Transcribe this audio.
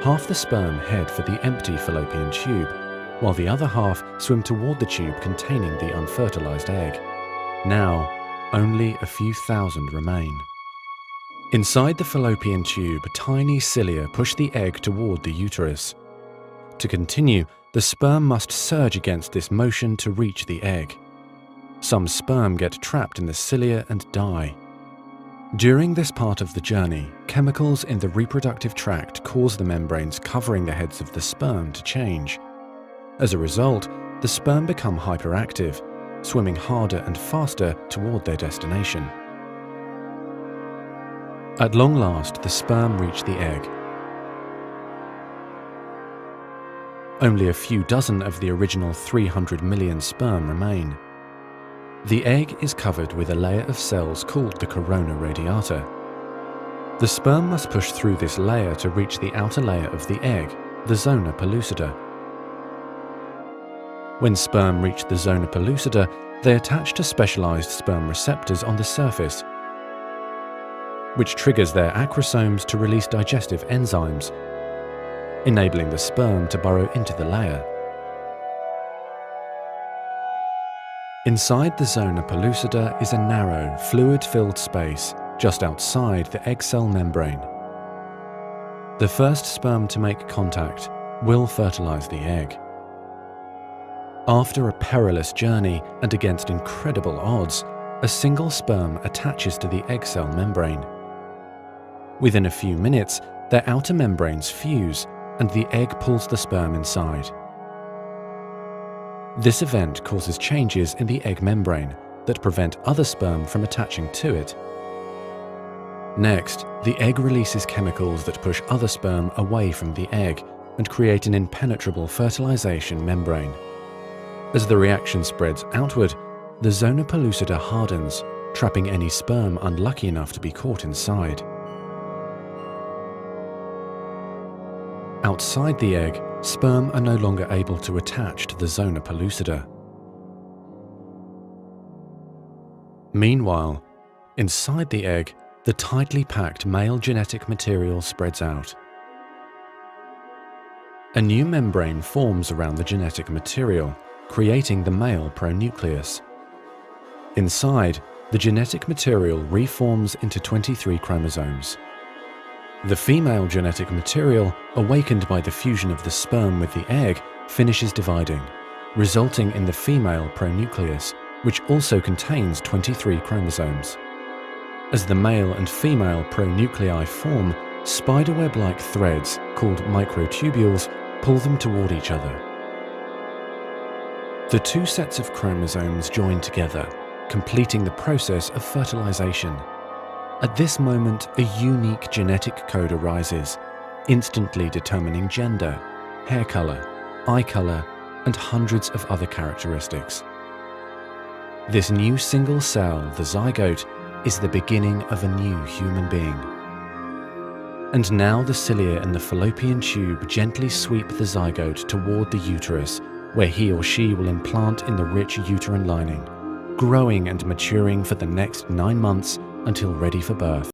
Half the sperm head for the empty fallopian tube, while the other half swim toward the tube containing the unfertilized egg. Now, only a few thousand remain. Inside the fallopian tube, tiny cilia push the egg toward the uterus. To continue, the sperm must surge against this motion to reach the egg. Some sperm get trapped in the cilia and die. During this part of the journey, chemicals in the reproductive tract cause the membranes covering the heads of the sperm to change. As a result, the sperm become hyperactive, swimming harder and faster toward their destination. At long last, the sperm reach the egg. Only a few dozen of the original 300 million sperm remain. The egg is covered with a layer of cells called the corona radiata. The sperm must push through this layer to reach the outer layer of the egg, the zona pellucida. When sperm reach the zona pellucida, they attach to specialized sperm receptors on the surface, which triggers their acrosomes to release digestive enzymes, enabling the sperm to burrow into the layer. Inside the zona pellucida is a narrow, fluid-filled space just outside the egg cell membrane. The first sperm to make contact will fertilize the egg. After a perilous journey and against incredible odds, a single sperm attaches to the egg cell membrane. Within a few minutes, their outer membranes fuse and the egg pulls the sperm inside. This event causes changes in the egg membrane that prevent other sperm from attaching to it. Next, the egg releases chemicals that push other sperm away from the egg and create an impenetrable fertilization membrane. As the reaction spreads outward, the zona pellucida hardens, trapping any sperm unlucky enough to be caught inside. Outside the egg, sperm are no longer able to attach to the zona pellucida. Meanwhile, inside the egg, the tightly packed male genetic material spreads out. A new membrane forms around the genetic material, creating the male pronucleus. Inside, the genetic material reforms into 23 chromosomes. The female genetic material, awakened by the fusion of the sperm with the egg, finishes dividing, resulting in the female pronucleus, which also contains 23 chromosomes. As the male and female pronuclei form, spiderweb-like threads, called microtubules, pull them toward each other. The two sets of chromosomes join together, completing the process of fertilization. At this moment, a unique genetic code arises, instantly determining gender, hair color, eye color, and hundreds of other characteristics. This new single cell, the zygote, is the beginning of a new human being. And now the cilia in the fallopian tube gently sweep the zygote toward the uterus, where he or she will implant in the rich uterine lining, growing and maturing for the next 9 months until ready for birth.